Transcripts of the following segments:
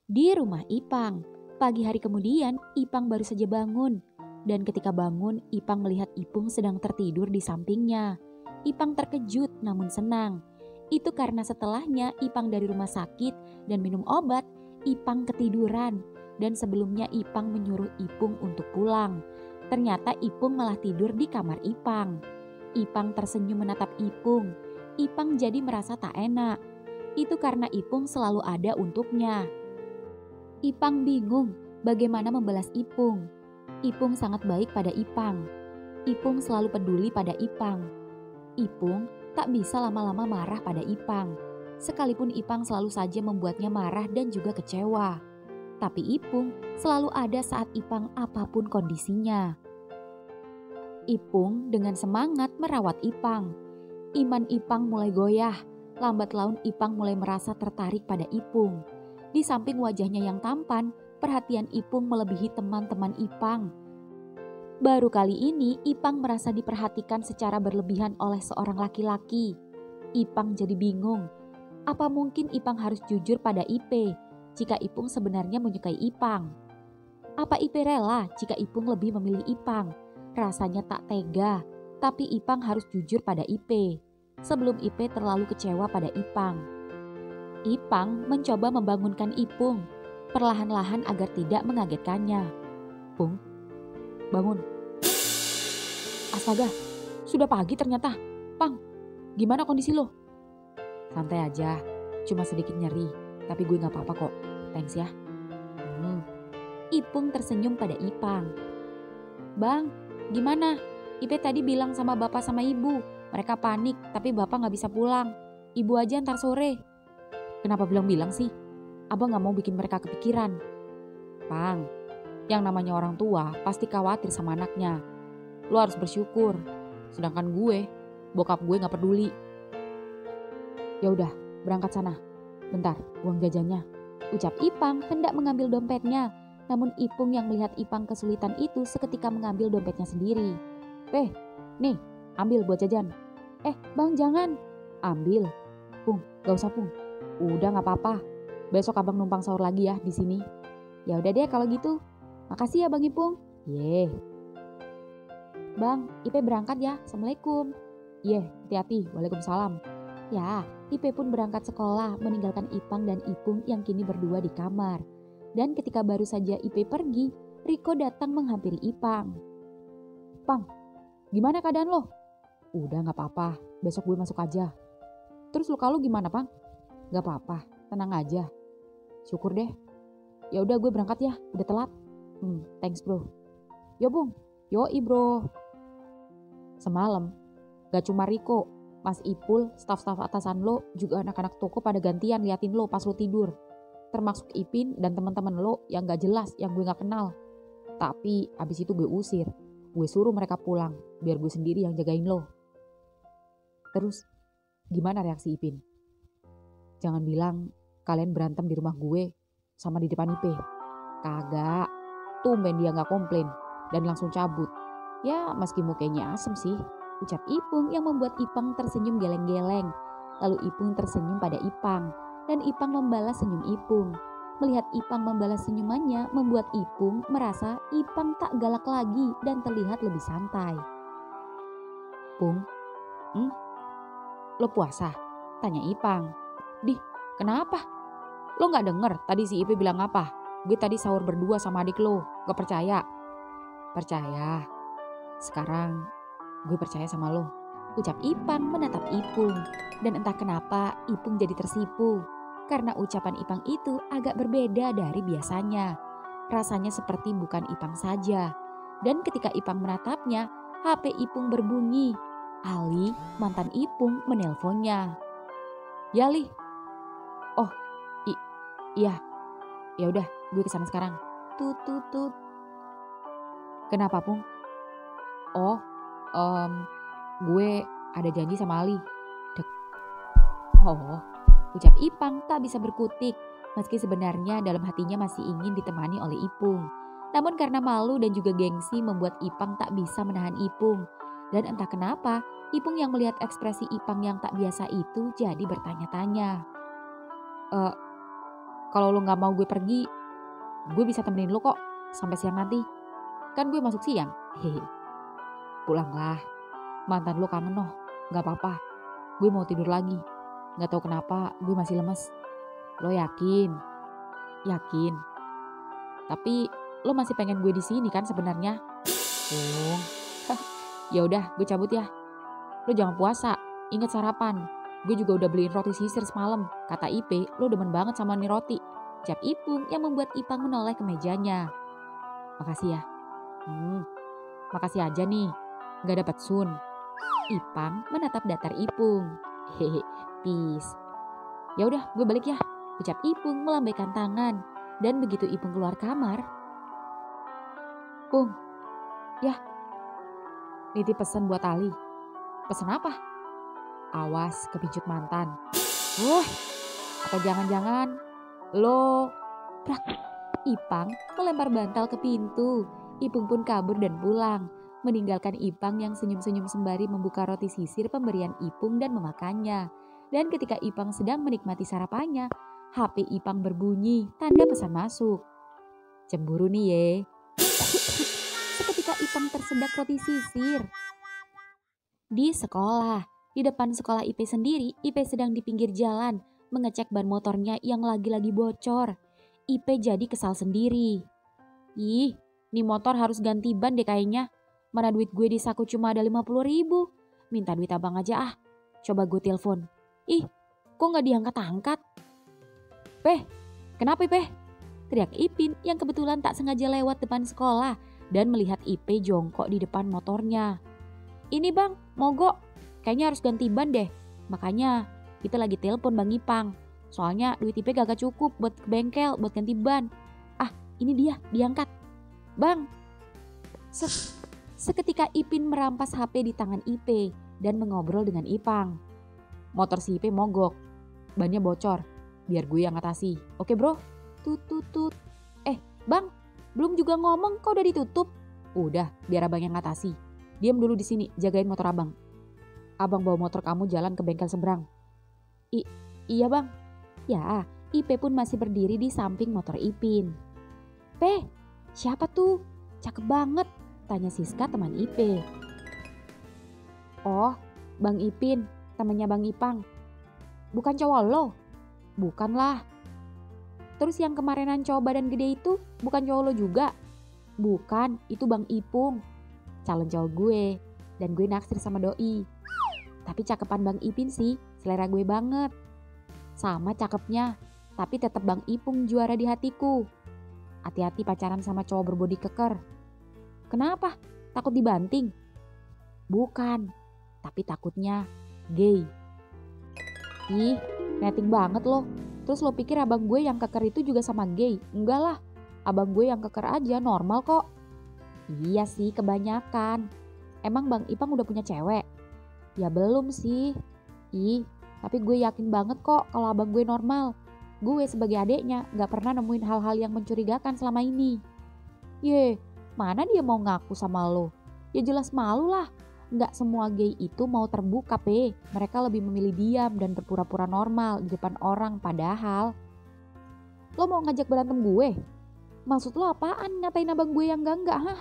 Di rumah Ipang, pagi hari kemudian Ipang baru saja bangun. Dan ketika bangun, Ipang melihat Ipung sedang tertidur di sampingnya. Ipang terkejut namun senang. Itu karena setelahnya Ipang dari rumah sakit dan minum obat, Ipang ketiduran. Dan sebelumnya Ipang menyuruh Ipung untuk pulang. Ternyata Ipung malah tidur di kamar Ipang. Ipang tersenyum menatap Ipung. Ipang jadi merasa tak enak. Itu karena Ipung selalu ada untuknya. Ipang bingung bagaimana membalas Ipung. Ipung sangat baik pada Ipang. Ipung selalu peduli pada Ipang. Ipung tak bisa lama-lama marah pada Ipang. Sekalipun Ipang selalu saja membuatnya marah dan juga kecewa. Tapi Ipung selalu ada saat Ipang apapun kondisinya. Ipung dengan semangat merawat Ipang. Iman Ipang mulai goyah. Lambat laun Ipang mulai merasa tertarik pada Ipung. Di samping wajahnya yang tampan, perhatian Ipung melebihi teman-teman Ipang. Baru kali ini Ipang merasa diperhatikan secara berlebihan oleh seorang laki-laki. Ipang jadi bingung. Apa mungkin Ipang harus jujur pada Ipe jika Ipung sebenarnya menyukai Ipang? Apa Ipe rela jika Ipung lebih memilih Ipang? Rasanya tak tega, tapi Ipang harus jujur pada Ipe sebelum Ipe terlalu kecewa pada Ipang. Ipang mencoba membangunkan Ipung, perlahan-lahan agar tidak mengagetkannya. "Pung, bangun." "Astaga, sudah pagi ternyata. Pang, gimana kondisi lo?" "Santai aja, cuma sedikit nyeri, tapi gue gak apa-apa kok. Thanks ya." Ipung tersenyum pada Ipang. "Bang, gimana? Ipe tadi bilang sama bapak sama ibu, mereka panik tapi bapak gak bisa pulang. Ibu aja ntar sore." "Kenapa bilang-bilang sih? Abang gak mau bikin mereka kepikiran." "Pang, yang namanya orang tua pasti khawatir sama anaknya. Lo harus bersyukur. Sedangkan gue, bokap gue gak peduli." "Ya udah, berangkat sana. Bentar, uang jajannya." Ucap Ipang hendak mengambil dompetnya. Namun Ipung yang melihat Ipang kesulitan itu seketika mengambil dompetnya sendiri. Nih, ambil buat jajan." Bang jangan." "Ambil." "Pung, gak usah Pung. Udah gak apa-apa. Besok abang numpang sahur lagi ya di sini." "Ya udah deh kalau gitu. Makasih ya Bang Ipung." "Ye." "Bang, Ipe berangkat ya. Assalamualaikum." "Ye, hati-hati. Waalaikumsalam." Ya, Ipe pun berangkat sekolah meninggalkan Ipang dan Ipung yang kini berdua di kamar. Dan ketika baru saja Ipe pergi, Riko datang menghampiri Ipang. "Pang, gimana keadaan lo?" "Udah gak apa-apa. Besok gue masuk aja." "Terus luka lo gimana Pang?" "Gak apa-apa, tenang aja." "Syukur deh. Ya udah gue berangkat ya, udah telat." Thanks bro." "Yo Bung." "Yoi bro." Semalam, gak cuma Riko, Mas Ipul, staf-staf atasan lo, juga anak-anak toko pada gantian liatin lo pas lo tidur. Termasuk Ipin dan teman-teman lo yang gak jelas, yang gue gak kenal. Tapi abis itu gue usir. Gue suruh mereka pulang, biar gue sendiri yang jagain lo." "Terus, gimana reaksi Ipin?" "Jangan bilang kalian berantem di rumah gue sama di depan Ipe." "Kagak, tumben dia gak komplain dan langsung cabut. Ya meski mukanya asem sih." Ucap Ipung yang membuat Ipang tersenyum geleng-geleng. Lalu Ipung tersenyum pada Ipang dan Ipang membalas senyum Ipung. Melihat Ipang membalas senyumannya membuat Ipung merasa Ipang tak galak lagi dan terlihat lebih santai. "Pung, lo puasa?" tanya Ipang. "Dih, kenapa? Lo gak denger tadi si Ipe bilang apa? Gue tadi sahur berdua sama adik lo, gak percaya?" "Percaya. Sekarang gue percaya sama lo." Ucap Ipang menatap Ipung. Dan entah kenapa Ipung jadi tersipu. Karena ucapan Ipang itu agak berbeda dari biasanya. Rasanya seperti bukan Ipang saja. Dan ketika Ipang menatapnya, HP Ipung berbunyi. Ali, mantan Ipung, menelponnya. "Ya Li." "Oh, iya. Ya udah, gue kesana sekarang." Tut tut tut. "Kenapa Pung?" "Oh, gue ada janji sama Ali." "Oh," ucap Ipang tak bisa berkutik. Meski sebenarnya dalam hatinya masih ingin ditemani oleh Ipung. Namun karena malu dan juga gengsi membuat Ipang tak bisa menahan Ipung. Dan entah kenapa, Ipung yang melihat ekspresi Ipang yang tak biasa itu jadi bertanya-tanya. Kalau lo gak mau gue pergi, gue bisa temenin lo kok sampai siang nanti. Kan gue masuk siang. Hehe. Pulanglah. Mantan lo kangen noh. Gak apa-apa. Gue mau tidur lagi. Gak tahu kenapa gue masih lemes. Lo yakin? Yakin. Tapi lo masih pengen gue di sini kan sebenarnya? Bung. Ya udah, gue cabut ya. Lo jangan puasa. Ingat sarapan. Gue juga udah beliin roti sisir semalam. Kata Ipe, lo demen banget sama nih roti. Ucap Ipung yang membuat Ipang menoleh ke mejanya. Makasih ya. Makasih aja nih. Gak dapet sun. Ipang menatap datar Ipung. Hehe, peace. Ya udah, gue balik ya. Ucap Ipung melambaikan tangan. Dan begitu Ipung keluar kamar, Pung, ya, nitip pesan buat Ali. Pesan apa? Awas kepincut mantan. Atau jangan-jangan lo prak. Ipang melempar bantal ke pintu. Ipung pun kabur dan pulang, meninggalkan Ipang yang senyum-senyum sembari membuka roti sisir pemberian Ipung dan memakannya. Dan ketika Ipang sedang menikmati sarapannya, HP Ipang berbunyi, tanda pesan masuk. Cemburu nih ye. Seketika Ipang tersedak roti sisir. Di sekolah, di depan sekolah Ipe sendiri, Ipe sedang di pinggir jalan mengecek ban motornya yang lagi-lagi bocor. Ipe jadi kesal sendiri. Ih, nih motor harus ganti ban deh kayaknya. Mana duit gue di saku cuma ada 50.000. Minta duit abang aja ah. Coba gue telepon. Ih, kok gak diangkat-angkat? Peh, kenapa Peh? Teriak Ipin yang kebetulan tak sengaja lewat depan sekolah dan melihat Ipe jongkok di depan motornya. Ini bang, mogok. Kayaknya harus ganti ban deh. Makanya kita lagi telepon Bang Ipang. Soalnya duit Ipe gak cukup buat ke bengkel, buat ganti ban. Ah, ini dia, diangkat. Bang. Seketika Ipin merampas HP di tangan Ipe dan mengobrol dengan Ipang. Motor si Ipe mogok. Bannya bocor. Biar gue yang ngatasi. Oke bro? Tut. Bang, belum juga ngomong kok udah ditutup. Udah, biar abang yang ngatasi. Diam dulu di sini, jagain motor abang. Abang bawa motor kamu jalan ke bengkel seberang. Iya bang. Ya, Ipe pun masih berdiri di samping motor Ipin. Pe, siapa tuh? Cakep banget, tanya Siska teman Ipe. Oh, Bang Ipin, temannya Bang Ipang. Bukan cowok lo? Bukan lah. Terus yang kemarinan cowok badan gede itu bukan cowok lo juga? Bukan, itu Bang Ipung. Calon cowok gue. Dan gue naksir sama doi. Tapi cakepan Bang Ipin sih, selera gue banget. Sama cakepnya, tapi tetap Bang Ipung juara di hatiku. Hati-hati pacaran sama cowok berbodi keker. Kenapa? Takut dibanting? Bukan, tapi takutnya gay. Ih, netting banget loh. Terus lo pikir abang gue yang keker itu juga sama gay? Enggak lah, abang gue yang keker aja normal kok. Iya sih kebanyakan. Emang Bang Ipang udah punya cewek? Ya belum sih. Ih, tapi gue yakin banget kok kalau abang gue normal. Gue sebagai adeknya gak pernah nemuin hal-hal yang mencurigakan selama ini. Ye, mana dia mau ngaku sama lo? Ya jelas malu lah. Gak semua gay itu mau terbuka pe. Mereka lebih memilih diam dan berpura-pura normal di depan orang padahal. Lo mau ngajak berantem gue? Maksud lo apaan ngatain abang gue yang enggak hah?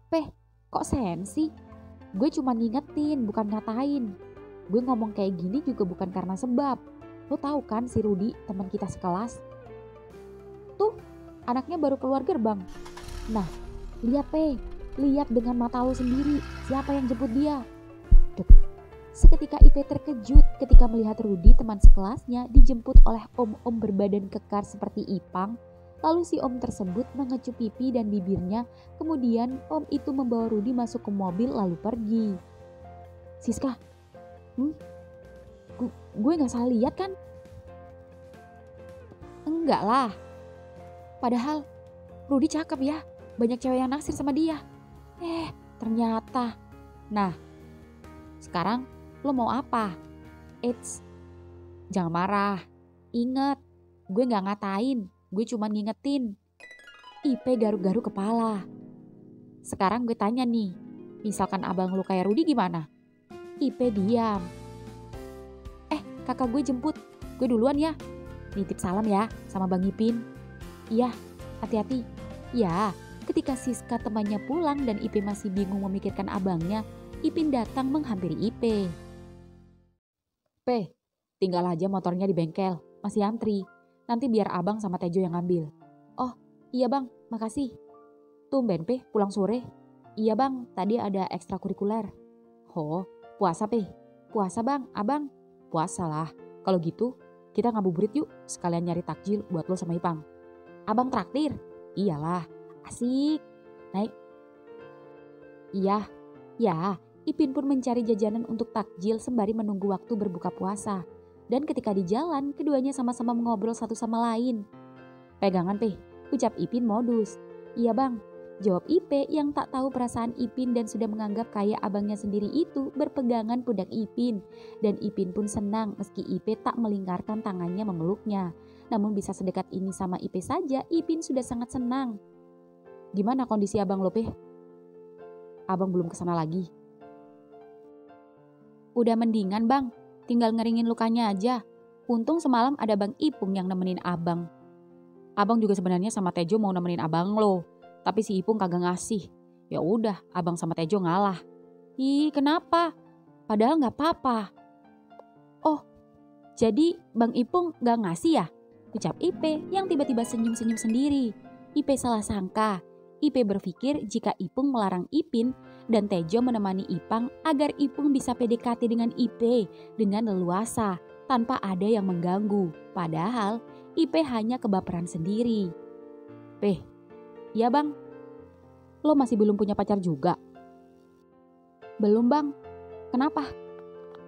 Peh, kok sensi? Gue cuma ngingetin bukan ngatain. Gue ngomong kayak gini juga bukan karena sebab. Lo tahu kan si Rudi teman kita sekelas? Tuh, anaknya baru keluar gerbang. Nah, lihat pe. Lihat dengan mata lo sendiri siapa yang jemput dia. Duk. Seketika Ipe terkejut ketika melihat Rudi teman sekelasnya dijemput oleh om-om berbadan kekar seperti Ipang. Lalu si om tersebut mengecup pipi dan bibirnya. Kemudian om itu membawa Rudi masuk ke mobil lalu pergi. Siska, gue gak salah lihat kan? Enggak lah. Padahal Rudi cakep ya. Banyak cewek yang naksir sama dia. Ternyata. Nah, sekarang lo mau apa? Eits, jangan marah. Ingat, gue gak ngatain. Gue cuma ngingetin. Ipe garuk-garuk kepala. Sekarang gue tanya nih. Misalkan abang lo kayak Rudi gimana? Ipe diam. Kakak gue jemput. Gue duluan ya. nitip salam ya sama Bang Ipin. Iya, hati-hati. Ya, ketika Siska temannya pulang dan Ipe masih bingung memikirkan abangnya, Ipin datang menghampiri Ipe. Tinggal aja motornya di bengkel, masih antri. Nanti biar abang sama Tejo yang ngambil. Oh, iya bang, makasih. Tumben pulang sore. Iya bang, tadi ada ekstrakurikuler. Oh, puasa Puasa bang, abang. Puasa lah. Kalau gitu, kita ngabuburit yuk. Sekalian nyari takjil buat lo sama Ipang. Abang traktir? Iyalah, asik. Naik. Iya, ya. Ipin pun mencari jajanan untuk takjil sembari menunggu waktu berbuka puasa. Dan ketika di jalan, keduanya sama-sama mengobrol satu sama lain. Pegangan ucap Ipin modus. Iya bang, jawab Ipe yang tak tahu perasaan Ipin dan sudah menganggap kayak abangnya sendiri itu berpegangan pundak Ipin. Dan Ipin pun senang meski Ipe tak melingkarkan tangannya memeluknya. Namun bisa sedekat ini sama Ipe saja, Ipin sudah sangat senang. Gimana kondisi abang lo Abang belum kesana lagi. Udah mendingan bang, tinggal ngeringin lukanya aja. Untung semalam ada Bang Ipung yang nemenin abang. Abang juga sebenarnya sama Tejo mau nemenin abang lo, tapi si Ipung kagak ngasih. Ya udah, abang sama Tejo ngalah. Ih, kenapa? Padahal nggak apa-apa. Oh, jadi Bang Ipung nggak ngasih ya? Ucap Ipe yang tiba-tiba senyum-senyum sendiri. Ipe salah sangka. Ipe berpikir jika Ipung melarang Ipin dan Tejo menemani Ipang agar Ipung bisa PDKT dengan Ipe dengan leluasa tanpa ada yang mengganggu. Padahal Ipe hanya kebaperan sendiri. Ya bang, lo masih belum punya pacar juga? Belum bang. Kenapa?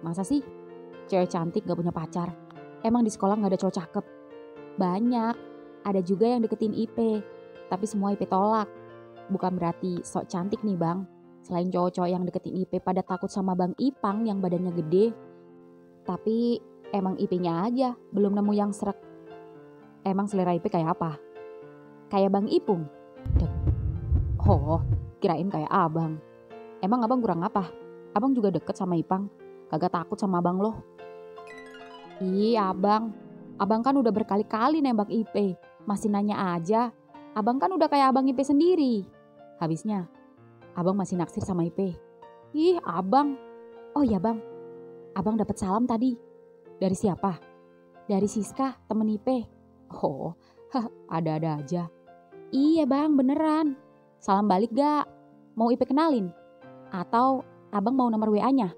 Masa sih cewek cantik gak punya pacar? Emang di sekolah gak ada cowok cakep? Banyak, ada juga yang deketin Ipe, tapi semua Ipe tolak. Bukan berarti sok cantik nih bang. Selain cowok-cowok yang deketin Ipe pada takut sama Bang Ipang yang badannya gede. Tapi emang Ipenya aja belum nemu yang srek. Emang selera Ipe kayak apa? Kayak Bang Ipung. Oh, kirain kayak abang. Emang abang kurang apa? Abang juga deket sama Ipang. Kagak takut sama abang lo. Ih abang. Abang kan udah berkali-kali nembak Ipe. Masih nanya aja. Abang kan udah kayak abang Ipe sendiri. Habisnya, abang masih naksir sama Ipe. Ih abang. Oh ya bang, abang dapat salam tadi. Dari siapa? Dari Siska, temen Ipe. Oh, ada-ada aja. Iya bang, beneran. Salam balik gak? Mau Ipe kenalin? Atau abang mau nomor WA-nya?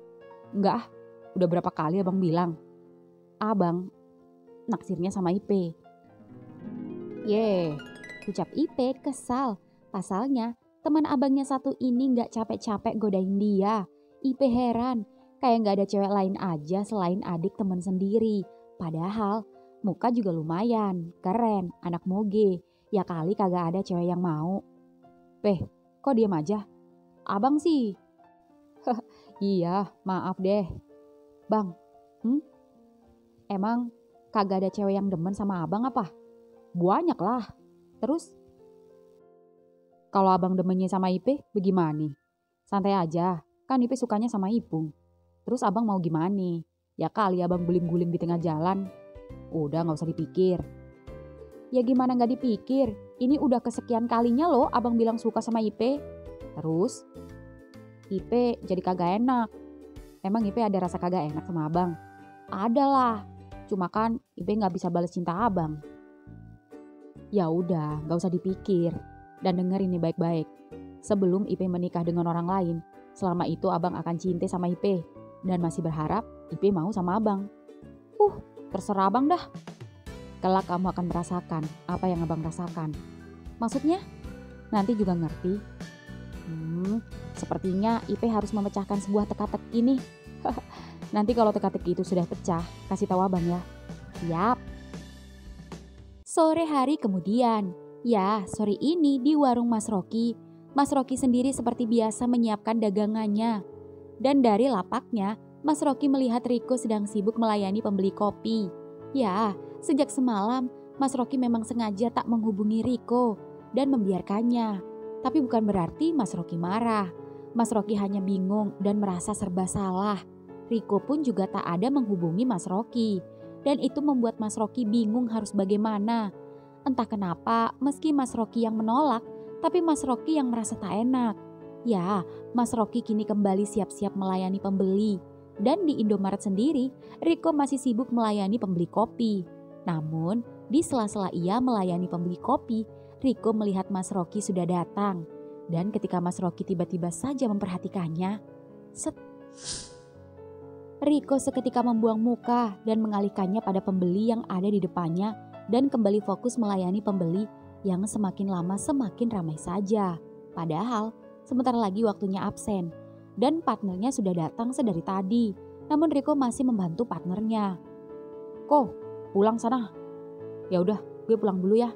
Enggak, udah berapa kali abang bilang. Abang naksirnya sama Ipe. Ucap Ipe kesal. Pasalnya, teman abangnya satu ini gak capek-capek godain dia. Ipe heran, kayak gak ada cewek lain aja selain adik teman sendiri. Padahal, muka juga lumayan, keren, anak moge. Ya kali kagak ada cewek yang mau. Kok diam aja? Abang sih. Iya, maaf deh. Bang, emang kagak ada cewek yang demen sama abang apa? Banyak lah. Terus? Kalau abang demennya sama Ipe, bagaimana? Santai aja, kan Ipe sukanya sama Ipung. Terus abang mau gimana? Ya kali abang guling-guling di tengah jalan. Udah gak usah dipikir. Ya gimana gak dipikir? Ini udah kesekian kalinya loh abang bilang suka sama Ipe. Terus? Ipe jadi kagak enak. Emang Ipe ada rasa kagak enak sama abang? Ada lah. Cuma kan Ipe gak bisa balas cinta abang. Ya udah, gak usah dipikir. Dan denger ini baik-baik. Sebelum Ipe menikah dengan orang lain, selama itu abang akan cinta sama Ipe. Dan masih berharap Ipe mau sama abang. Terserah abang dah. Kelak kamu akan merasakan apa yang abang rasakan. Maksudnya? Nanti juga ngerti. Sepertinya Ipe harus memecahkan sebuah teka-teki nih. Nanti kalau teka-teki itu sudah pecah, kasih tahu abang ya. Siap. Sore hari kemudian. Ya, sore ini di warung Mas Roki. Mas Roki sendiri seperti biasa menyiapkan dagangannya. Dan dari lapaknya, Mas Roki melihat Riko sedang sibuk melayani pembeli kopi. Ya, sejak semalam, Mas Roki memang sengaja tak menghubungi Riko dan membiarkannya. Tapi bukan berarti Mas Roki marah. Mas Roki hanya bingung dan merasa serba salah. Riko pun juga tak ada menghubungi Mas Roki. dan itu membuat Mas Rocky bingung harus bagaimana. Entah kenapa meski Mas Rocky yang menolak, tapi Mas Rocky yang merasa tak enak. Ya, Mas Rocky kini kembali siap-siap melayani pembeli. Dan di Indomaret sendiri, Riko masih sibuk melayani pembeli kopi. Namun, di sela-sela ia melayani pembeli kopi, Riko melihat Mas Rocky sudah datang. Dan ketika Mas Rocky tiba-tiba saja memperhatikannya, Riko seketika membuang muka dan mengalihkannya pada pembeli yang ada di depannya dan kembali fokus melayani pembeli yang semakin lama semakin ramai saja. Padahal sebentar lagi waktunya absen dan partnernya sudah datang sedari tadi. Namun Riko masih membantu partnernya. "Ko, pulang sana." "Ya udah, gue pulang dulu ya."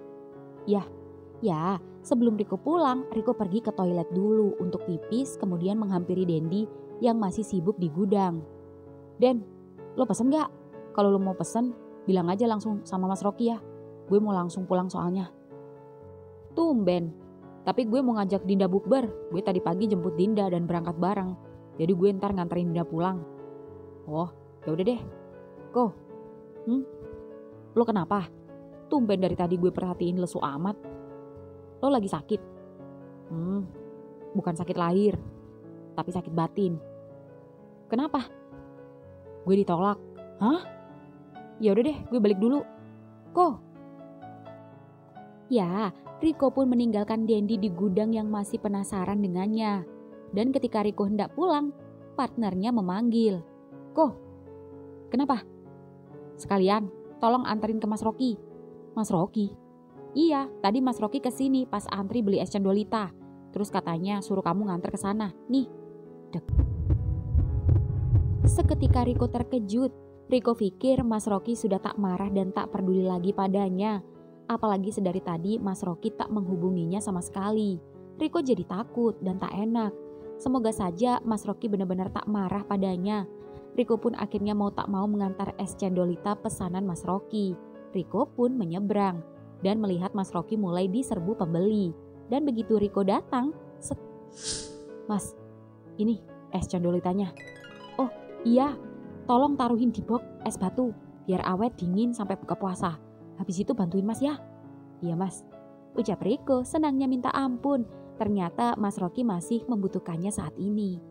Ya, sebelum Riko pulang, Riko pergi ke toilet dulu untuk pipis kemudian menghampiri Dendi yang masih sibuk di gudang. "Den, lo pesen gak? Kalau lo mau pesen, bilang aja langsung sama Mas Rocky ya. Gue mau langsung pulang soalnya." "Tumben, tapi gue mau ngajak Dinda bukber. Gue tadi pagi jemput Dinda dan berangkat bareng. Jadi gue ntar nganterin Dinda pulang." "Oh, ya udah deh." "Kok? Lo kenapa? Tumben dari tadi gue perhatiin lesu amat. Lo lagi sakit?" Bukan sakit lahir, tapi sakit batin." "Kenapa?" "Gue ditolak." "Hah? Ya udah deh, gue balik dulu." "Kok?" Ya, Riko pun meninggalkan Dendi di gudang yang masih penasaran dengannya. Dan ketika Riko hendak pulang, partnernya memanggil. "Kok? Kenapa?" "Sekalian, tolong anterin ke Mas Rocky." "Mas Rocky?" "Iya, tadi Mas Rocky kesini pas antri beli es cendolita. Terus katanya suruh kamu nganter ke sana. Nih." Seketika Riko terkejut. Riko pikir Mas Rocky sudah tak marah dan tak peduli lagi padanya. Apalagi sedari tadi Mas Rocky tak menghubunginya sama sekali. Riko jadi takut dan tak enak. Semoga saja Mas Rocky benar-benar tak marah padanya. Riko pun akhirnya mau tak mau mengantar es cendolita pesanan Mas Rocky. Riko pun menyeberang dan melihat Mas Rocky mulai diserbu pembeli. Dan begitu Riko datang, "Mas, ini es cendolitanya." "Oh iya, tolong taruhin di box es batu biar awet dingin sampai buka puasa. Habis itu bantuin Mas ya." "Iya Mas," ucap Riko senangnya minta ampun. Ternyata Mas Rocky masih membutuhkannya saat ini.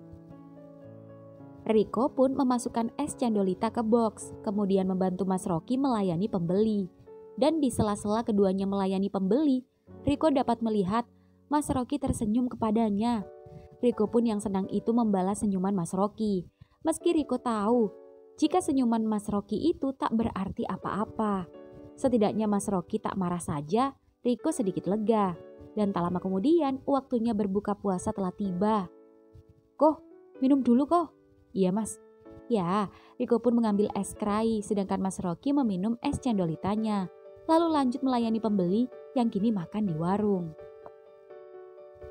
Riko pun memasukkan es cendolita ke box, kemudian membantu Mas Rocky melayani pembeli. Dan di sela-sela keduanya melayani pembeli, Riko dapat melihat Mas Rocky tersenyum kepadanya. Riko pun yang senang itu membalas senyuman Mas Rocky. Meski Riko tahu, jika senyuman Mas Rocky itu tak berarti apa-apa. Setidaknya Mas Rocky tak marah saja, Riko sedikit lega. Dan tak lama kemudian, waktunya berbuka puasa telah tiba. "Kok, minum dulu kok?" "Iya Mas." Ya, Riko pun mengambil es kerai, sedangkan Mas Rocky meminum es cendolitanya. Lalu lanjut melayani pembeli yang kini makan di warung.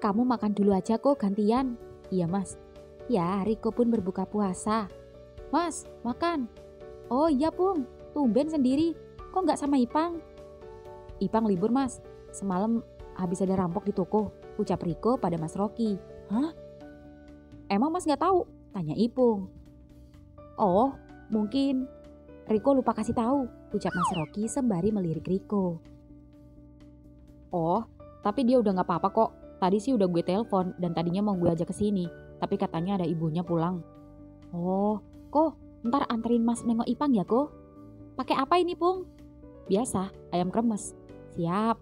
"Kamu makan dulu aja kok gantian." "Iya Mas." Ya, Riko pun berbuka puasa. "Mas, makan." "Oh iya Pung, tumben sendiri. Kok nggak sama Ipang?" "Ipang libur Mas, semalam habis ada rampok di toko," ucap Riko pada Mas Rocky. "Hah? Emang Mas nggak tahu?" tanya Ipung. "Oh, mungkin Riko lupa kasih tahu," ucap Mas Rocky sembari melirik Riko. "Oh, tapi dia udah nggak apa-apa kok. Tadi sih udah gue telepon dan tadinya mau gue ajak ke sini, tapi katanya ada ibunya pulang." "Oh, kok ntar anterin Mas nengok Ipang ya kok?" "Pakai apa ini Pung?" "Biasa, ayam kremes." "Siap."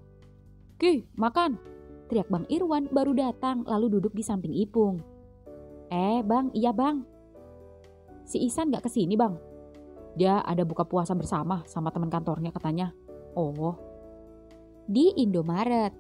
"Ki, makan!" teriak Bang Irwan baru datang lalu duduk di samping Ipung. Bang, iya bang." "Si Isan gak kesini bang?" "Dia ada buka puasa bersama sama teman kantornya katanya." "Oh." Di Indomaret,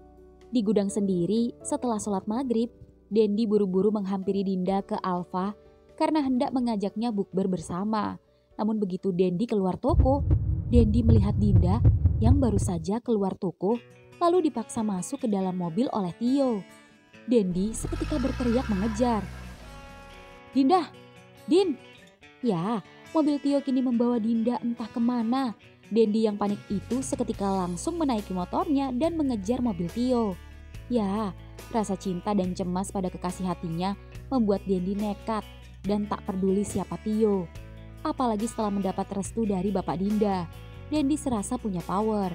di gudang sendiri setelah sholat maghrib, Dendi buru-buru menghampiri Dinda ke Alfa karena hendak mengajaknya bukber bersama. Namun begitu Dendi keluar toko, Dendi melihat Dinda yang baru saja keluar toko lalu dipaksa masuk ke dalam mobil oleh Tio. Dendi seketika berteriak mengejar. "Dinda! Din!" Ya, mobil Tio kini membawa Dinda entah kemana. Dendi yang panik itu seketika langsung menaiki motornya dan mengejar mobil Tio. Ya, rasa cinta dan cemas pada kekasih hatinya membuat Dendi nekat dan tak peduli siapa Tio. Apalagi setelah mendapat restu dari Bapak Dinda, Dendi serasa punya power.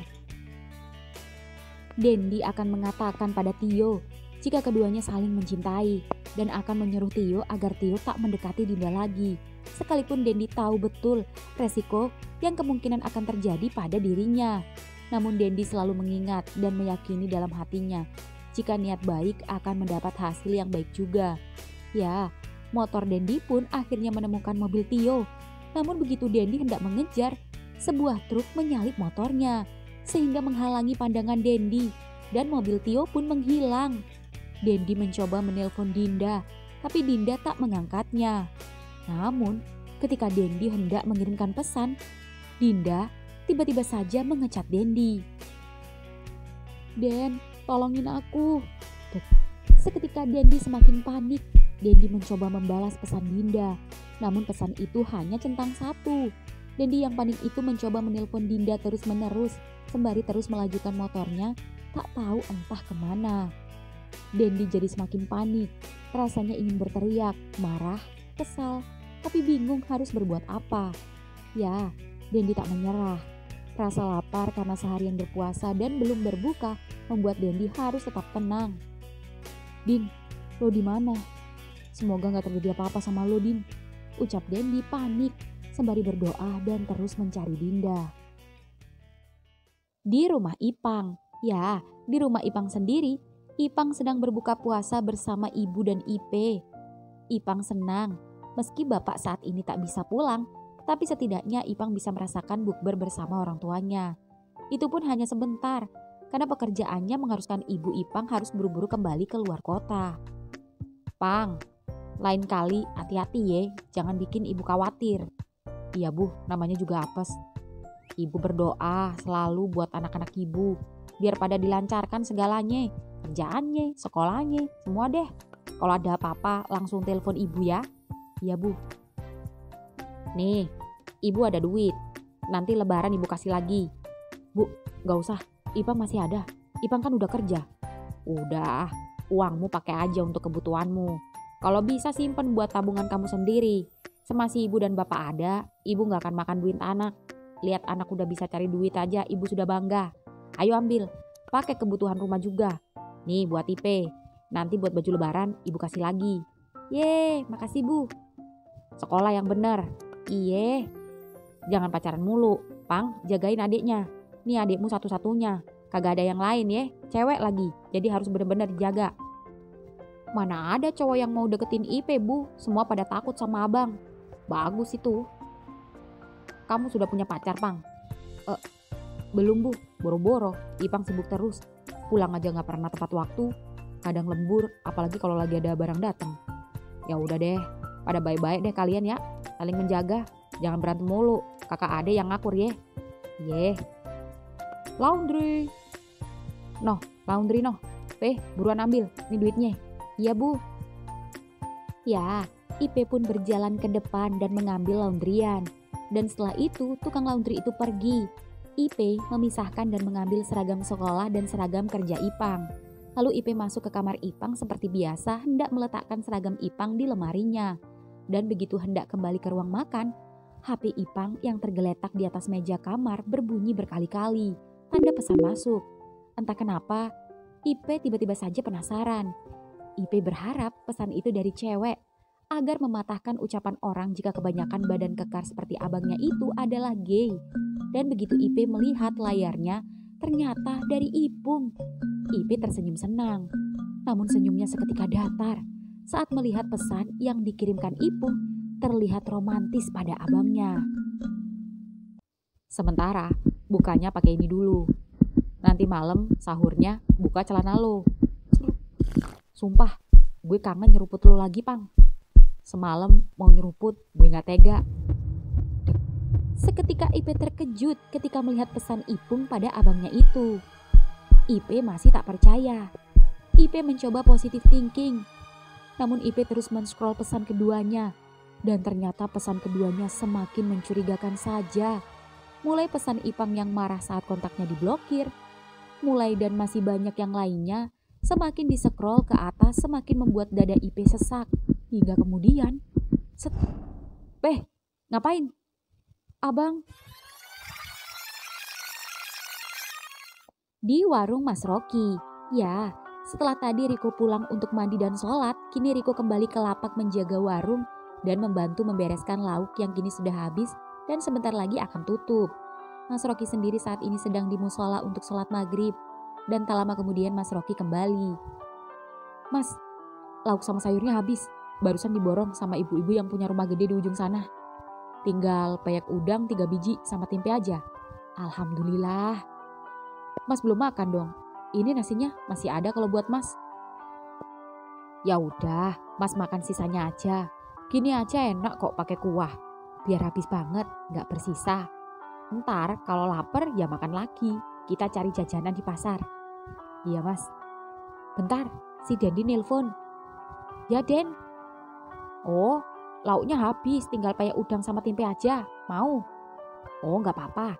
Dendi akan mengatakan pada Tio jika keduanya saling mencintai dan akan menyuruh Tio agar Tio tak mendekati Dinda lagi. Sekalipun Dendi tahu betul resiko yang kemungkinan akan terjadi pada dirinya. Namun Dendi selalu mengingat dan meyakini dalam hatinya jika niat baik akan mendapat hasil yang baik juga. Ya, motor Dendi pun akhirnya menemukan mobil Tio. Namun begitu Dendi hendak mengejar, sebuah truk menyalip motornya sehingga menghalangi pandangan Dendi dan mobil Tio pun menghilang. Dendi mencoba menelpon Dinda, tapi Dinda tak mengangkatnya. Namun, ketika Dendi hendak mengirimkan pesan, Dinda tiba-tiba saja mengecat Dendi. "Den, tolongin aku." Seketika Dendi semakin panik. Dendi mencoba membalas pesan Dinda, namun pesan itu hanya centang satu. Dendi yang panik itu mencoba menelpon Dinda terus-menerus, sembari terus melajukan motornya, tak tahu entah kemana. Dendi jadi semakin panik, rasanya ingin berteriak, marah, kesal, tapi bingung harus berbuat apa. Ya, Dendi tak menyerah. Rasa lapar karena seharian berpuasa dan belum berbuka membuat Dendi harus tetap tenang. "Din, lo di mana? Semoga gak terjadi apa-apa sama lo, Din," ucap Dendi panik sembari berdoa dan terus mencari Dinda. Di rumah Ipang. Ya, di rumah Ipang sendiri, Ipang sedang berbuka puasa bersama ibu dan Ipe. Ipang senang, meski bapak saat ini tak bisa pulang, tapi setidaknya Ipang bisa merasakan bukber bersama orang tuanya. Itu pun hanya sebentar, karena pekerjaannya mengharuskan ibu Ipang harus buru-buru kembali ke luar kota. "Pang, lain kali hati-hati ye, jangan bikin ibu khawatir." "Iya bu, namanya juga apes. Ibu berdoa selalu buat anak-anak ibu, biar pada dilancarkan segalanya, kerjaannya, sekolahnya, semua deh. Kalau ada apa-apa langsung telepon ibu ya." "Iya bu." "Nih, ibu ada duit, nanti lebaran ibu kasih lagi." "Bu, gak usah, Ipang masih ada, Ipang kan udah kerja." "Udah, uangmu pakai aja untuk kebutuhanmu. Kalau bisa simpen buat tabungan kamu sendiri. Semasih ibu dan bapak ada, ibu gak akan makan duit anak. Lihat anak udah bisa cari duit aja, ibu sudah bangga. Ayo ambil, pakai kebutuhan rumah juga. Nih buat Ipe, nanti buat baju lebaran ibu kasih lagi." "Yeay, makasih bu." "Sekolah yang bener." "Iye." "Jangan pacaran mulu, Pang, jagain adiknya. Nih adikmu satu-satunya, kagak ada yang lain ya, cewek lagi, jadi harus bener-bener dijaga." "Mana ada cowok yang mau deketin Ipe bu, semua pada takut sama abang." "Bagus itu." "Kamu sudah punya pacar, Pang?" Belum bu, boro-boro, Ipang sibuk terus. Pulang aja gak pernah tepat waktu, kadang lembur, apalagi kalau lagi ada barang datang." "Ya udah deh, pada baik-baik deh kalian ya, saling menjaga, jangan berantem mulu, kakak ade yang ngakur ye." "Ye." "Laundry." "Noh, laundry noh. Buruan ambil, ini duitnya." "Iya bu." Ya, Ipe pun berjalan ke depan dan mengambil laundryan. Dan setelah itu, tukang laundry itu pergi. Ipe memisahkan dan mengambil seragam sekolah dan seragam kerja Ipang. Lalu Ipe masuk ke kamar Ipang seperti biasa, hendak meletakkan seragam Ipang di lemarinya. Dan begitu hendak kembali ke ruang makan, HP Ipang yang tergeletak di atas meja kamar berbunyi berkali-kali, tanda pesan masuk. Entah kenapa, Ipe tiba-tiba saja penasaran. Ipe berharap pesan itu dari cewek, agar mematahkan ucapan orang jika kebanyakan badan kekar seperti abangnya itu adalah gay. Dan begitu Ipe melihat layarnya, ternyata dari Ipung. Ipe tersenyum senang, namun senyumnya seketika datar saat melihat pesan yang dikirimkan Ipung terlihat romantis pada abangnya. "Sementara, bukanya pakai ini dulu. Nanti malam sahurnya buka celana lo." "Sumpah, gue kangen nyeruput lo lagi, Pang. Semalam mau nyeruput, gue gak tega." Seketika Ipe terkejut ketika melihat pesan Ipung pada abangnya itu. Ipe masih tak percaya. Ipe mencoba positive thinking. Namun Ipe terus men-scroll pesan keduanya. Dan ternyata pesan keduanya semakin mencurigakan saja. Mulai pesan Ipang yang marah saat kontaknya diblokir. Mulai dan masih banyak yang lainnya. Semakin di-scroll ke atas semakin membuat dada Ipe sesak. Hingga kemudian, Ngapain? Abang. Di warung Mas Rocky. Ya, setelah tadi Riko pulang untuk mandi dan sholat, kini Riko kembali ke lapak menjaga warung dan membantu membereskan lauk yang kini sudah habis dan sebentar lagi akan tutup. Mas Rocky sendiri saat ini sedang di musola untuk sholat maghrib. Dan tak lama kemudian Mas Rocky kembali. Mas, lauk sama sayurnya habis. Barusan diborong sama ibu-ibu yang punya rumah gede di ujung sana. Tinggal peyek udang 3 biji sama tempe aja. Alhamdulillah. Mas belum makan dong. Ini nasinya masih ada kalau buat Mas. Ya udah, Mas makan sisanya aja. Gini aja enak kok pakai kuah. Biar habis banget, nggak bersisa. Ntar kalau lapar ya makan lagi. Kita cari jajanan di pasar. Iya Mas. Bentar, si Dendi nelpon. Ya Den. Oh, lauknya habis, tinggal peyek udang sama tempe aja. Mau? Oh, nggak apa-apa.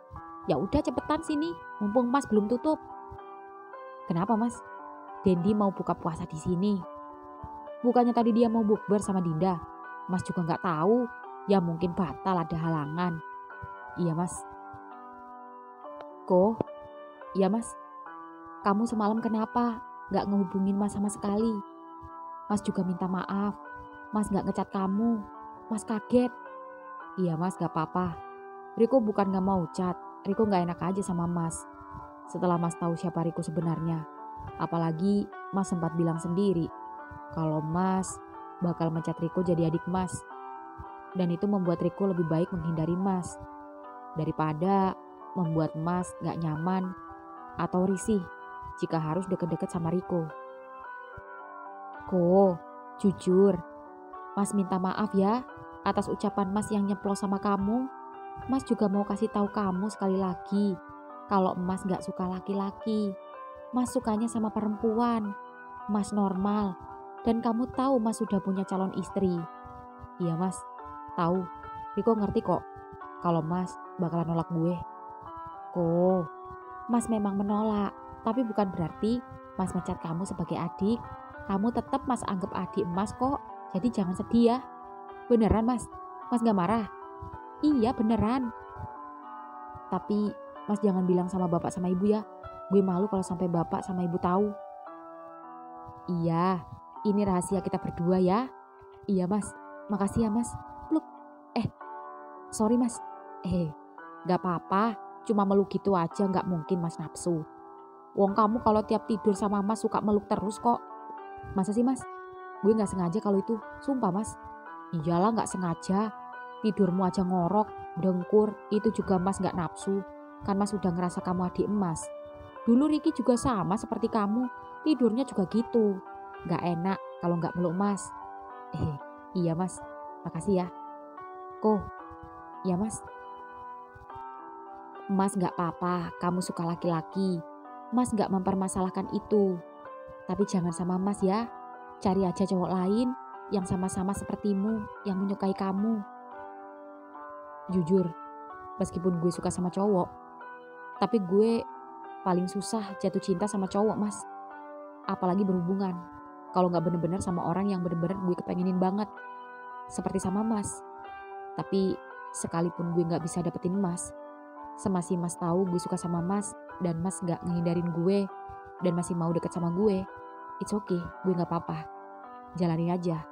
Ya udah cepetan sini, mumpung Mas belum tutup. Kenapa Mas? Dendi mau buka puasa di sini. Bukannya tadi dia mau bukber sama Dinda. Mas juga nggak tahu. Ya mungkin batal ada halangan. Iya Mas. Kok? Iya Mas. Kamu semalam kenapa? Nggak ngehubungin Mas sama sekali. Mas juga minta maaf. Mas nggak ngecat kamu. Mas kaget. Iya Mas, gak apa-apa. Riko bukan gak mau cat. Riko gak enak aja sama Mas. Setelah Mas tahu siapa Riko sebenarnya. Apalagi Mas sempat bilang sendiri kalau Mas bakal mencat Riko jadi adik Mas. Dan itu membuat Riko lebih baik menghindari Mas daripada membuat Mas gak nyaman atau risih jika harus deket-deket sama Riko. Jujur, Mas minta maaf ya atas ucapan Mas yang nyeplos sama kamu. Mas juga mau kasih tahu kamu sekali lagi kalau Mas gak suka laki-laki. Mas sukanya sama perempuan. Mas normal. Dan kamu tahu Mas sudah punya calon istri. Iya Mas, tahu. Riko ngerti kok kalau Mas bakalan nolak gue. Mas memang menolak. Tapi bukan berarti Mas mencat kamu sebagai adik. Kamu tetap Mas anggap adik Mas kok. Jadi jangan sedih ya. Beneran Mas? Mas gak marah? Iya beneran. Tapi Mas jangan bilang sama bapak sama ibu ya. Gue malu kalau sampai bapak sama ibu tahu. Iya, ini rahasia kita berdua ya. Iya Mas, makasih ya Mas. Peluk. Sorry Mas. Gak apa-apa. Cuma meluk gitu aja, gak mungkin Mas nafsu. Wong kamu kalau tiap tidur sama Mas suka meluk terus kok. Masa sih Mas? Gue gak sengaja kalau itu. Sumpah Mas. Iyalah gak sengaja. Tidurmu aja ngorok, dengkur. Itu juga Mas gak nafsu. Kan Mas udah ngerasa kamu adik Mas. Dulu Riki juga sama seperti kamu. Tidurnya juga gitu. Gak enak kalau gak meluk Mas. Iya Mas. Makasih ya. Iya Mas. Mas gak apa-apa. Kamu suka laki-laki. Mas gak mempermasalahkan itu. Tapi jangan sama Mas ya. Cari aja cowok lain yang sama-sama sepertimu, yang menyukai kamu. Jujur, meskipun gue suka sama cowok, tapi gue paling susah jatuh cinta sama cowok Mas. Apalagi berhubungan. Kalau gak bener-bener sama orang yang bener-bener gue kepengenin banget. Seperti sama Mas. Tapi sekalipun gue gak bisa dapetin Mas, semasih Mas tahu gue suka sama Mas dan Mas gak ngehindarin gue dan masih mau deket sama gue, it's okay, gue gak apa-apa. Jalanin aja.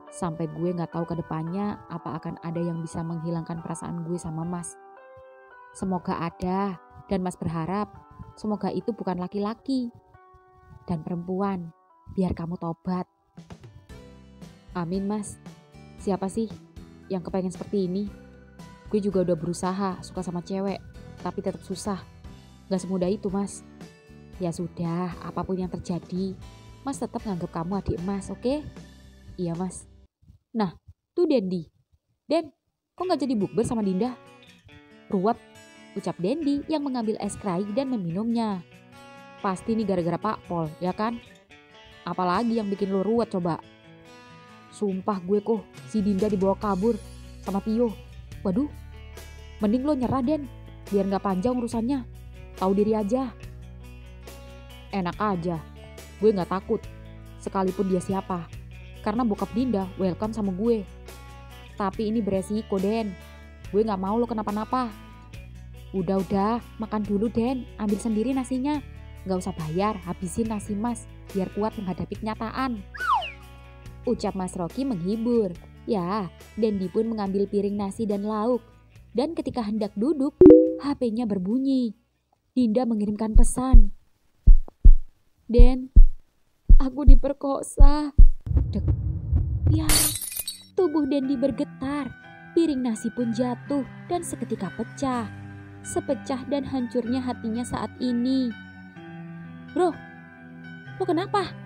Sampai gue gak tahu ke depannya apa akan ada yang bisa menghilangkan perasaan gue sama Mas. Semoga ada, dan Mas berharap semoga itu bukan laki-laki dan perempuan, biar kamu tobat. Amin Mas. Siapa sih yang kepengen seperti ini? Gue juga udah berusaha suka sama cewek, tapi tetap susah. Gak semudah itu Mas. Ya sudah, apapun yang terjadi, Mas tetap nganggap kamu adik Mas, oke? Iya Mas. Nah, tuh Dendi. Den, kok gak jadi bukber sama Dinda? Ruwet, ucap Dendi yang mengambil es krai dan meminumnya. Pasti nih gara-gara Pak Pol, ya kan? Apalagi yang bikin lo ruwet coba? Sumpah gue kok, si Dinda dibawa kabur sama Tio. Waduh, mending lo nyerah Den, biar gak panjang urusannya. Tahu diri aja. Enak aja, gue gak takut, sekalipun dia siapa. Karena bokap Dinda welcome sama gue. Tapi ini beresiko Den, Gue gak mau lo kenapa-napa. Udah, makan dulu Den, ambil sendiri nasinya. Gak usah bayar, habisin nasi Mas, biar kuat menghadapi kenyataan. Ucap Mas Rocky menghibur. Ya, Dendi pun mengambil piring nasi dan lauk. Dan ketika hendak duduk, HP-nya berbunyi. Dinda mengirimkan pesan. Den, aku diperkosa. Dek, ya, tubuh Dendi bergetar. Piring nasi pun jatuh dan seketika pecah. Sepecah dan hancurnya hatinya saat ini. Bro, lo kenapa?